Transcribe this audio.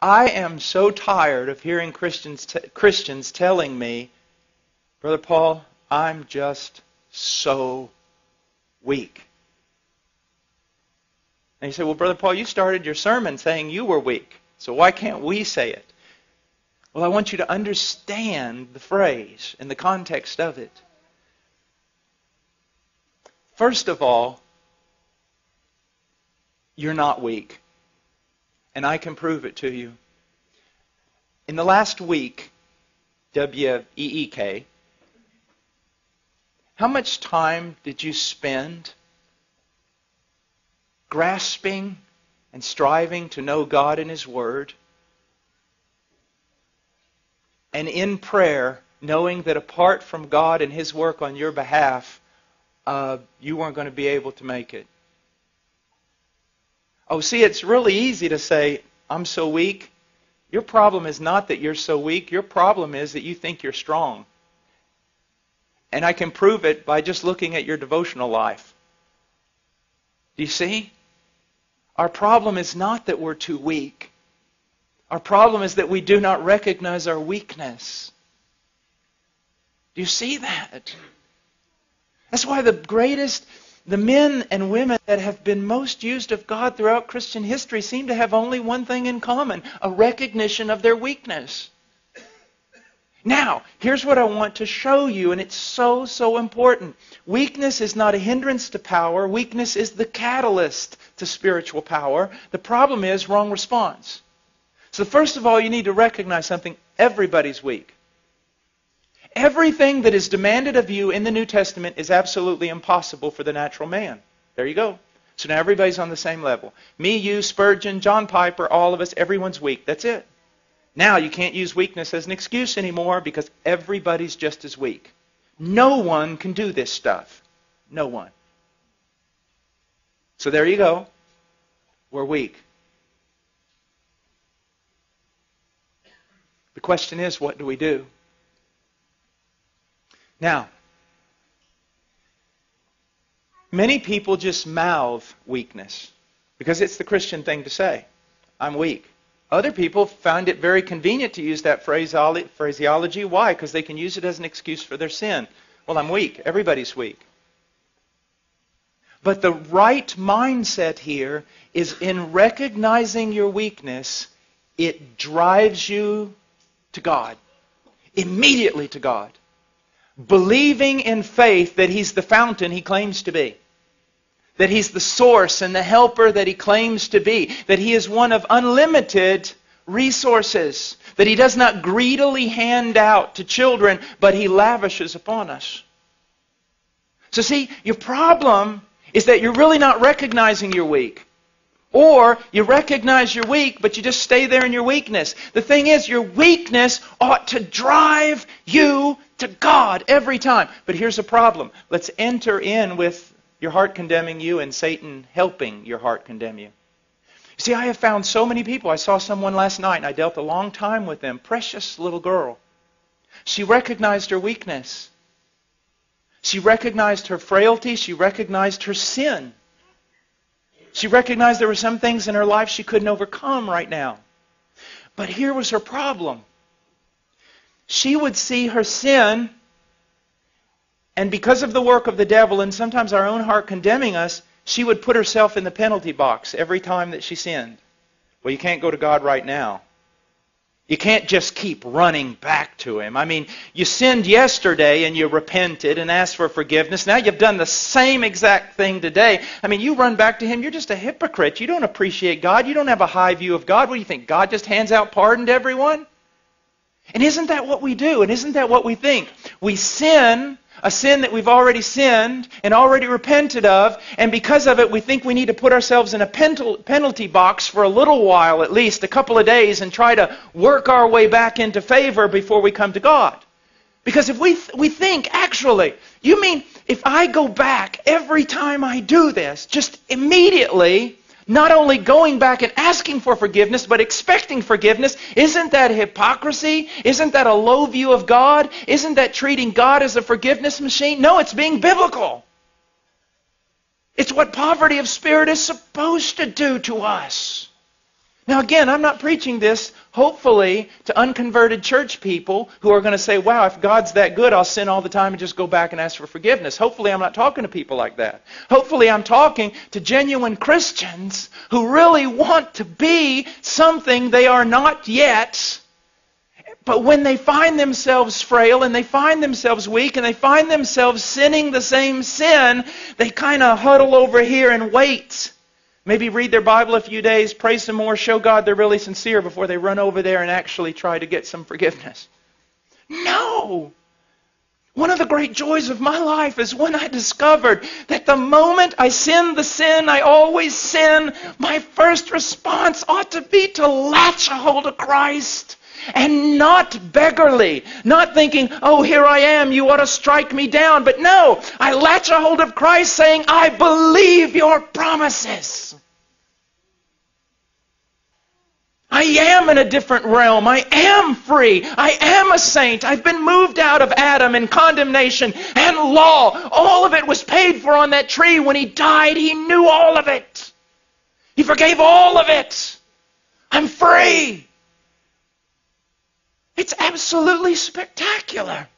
I am so tired of hearing Christians telling me, Brother Paul, I'm just so weak. And you say, well, Brother Paul, you started your sermon saying you were weak, so why can't we say it? Well, I want you to understand the phrase and the context of it. First of all, you're not weak. And I can prove it to you. In the last week, W-E-E-K, how much time did you spend grasping and striving to know God and His Word? And in prayer, knowing that apart from God and His work on your behalf, you weren't going to be able to make it. Oh, see, it's really easy to say, I'm so weak. Your problem is not that you're so weak. Your problem is that you think you're strong. And I can prove it by just looking at your devotional life. Do you see? Our problem is not that we're too weak. Our problem is that we do not recognize our weakness. Do you see that? That's why the men and women that have been most used of God throughout Christian history seem to have only one thing in common, a recognition of their weakness. Now, here's what I want to show you, and it's so, so important. Weakness is not a hindrance to power. Weakness is the catalyst to spiritual power. The problem is wrong response. So first of all, you need to recognize something. Everybody's weak. Everything that is demanded of you in the New Testament is absolutely impossible for the natural man. There you go. So now everybody's on the same level. Me, you, Spurgeon, John Piper, all of us, everyone's weak. That's it. Now you can't use weakness as an excuse anymore because everybody's just as weak. No one can do this stuff. No one. So there you go. We're weak. The question is, what do we do? Now, many people just mouth weakness because it's the Christian thing to say. I'm weak. Other people find it very convenient to use that phraseology. Why? Because they can use it as an excuse for their sin. Well, I'm weak. Everybody's weak. But the right mindset here is in recognizing your weakness, it drives you to God. Immediately to God. Believing in faith that He's the fountain He claims to be. That He's the source and the helper that He claims to be. That He is one of unlimited resources. That He does not greedily hand out to children, but He lavishes upon us. So see, your problem is that you're really not recognizing you're weak. Or you recognize you're weak, but you just stay there in your weakness. The thing is, your weakness ought to drive you to God every time. But here's the problem. Let's enter in with your heart condemning you and Satan helping your heart condemn you. See, I have found so many people. I saw someone last night and I dealt a long time with them. Precious little girl. She recognized her weakness. She recognized her frailty. She recognized her sin. She recognized there were some things in her life she couldn't overcome right now. But here was her problem. She would see her sin, and because of the work of the devil and sometimes our own heart condemning us, she would put herself in the penalty box every time that she sinned. Well, you can't go to God right now. You can't just keep running back to Him. I mean, you sinned yesterday and you repented and asked for forgiveness. Now you've done the same exact thing today. I mean, you run back to Him, you're just a hypocrite. You don't appreciate God. You don't have a high view of God. What do you think? God just hands out pardon to everyone? And isn't that what we do? And isn't that what we think? We sin, a sin that we've already sinned and already repented of, and because of it we think we need to put ourselves in a penalty box for a little while, at least a couple of days, and try to work our way back into favor before we come to God. Because if we think, actually, you mean if I go back every time I do this, just immediately, not only going back and asking for forgiveness, but expecting forgiveness, isn't that hypocrisy? Isn't that a low view of God? Isn't that treating God as a forgiveness machine? No, it's being biblical. It's what poverty of spirit is supposed to do to us. Now again, I'm not preaching this, hopefully, to unconverted church people who are going to say, wow, if God's that good, I'll sin all the time and just go back and ask for forgiveness. Hopefully I'm not talking to people like that. Hopefully I'm talking to genuine Christians who really want to be something they are not yet. But when they find themselves frail and they find themselves weak and they find themselves sinning the same sin, they kind of huddle over here and wait. Maybe read their Bible a few days, pray some more, show God they're really sincere before they run over there and actually try to get some forgiveness. No! One of the great joys of my life is when I discovered that the moment I sin the sin I always sin, my first response ought to be to latch a hold of Christ. And not beggarly, not thinking, oh, here I am, you ought to strike me down. But no, I latch a hold of Christ saying, I believe your promises. I am in a different realm. I am free. I am a saint. I've been moved out of Adam and condemnation and law. All of it was paid for on that tree. When He died, He knew all of it. He forgave all of it. I'm free. It's absolutely spectacular.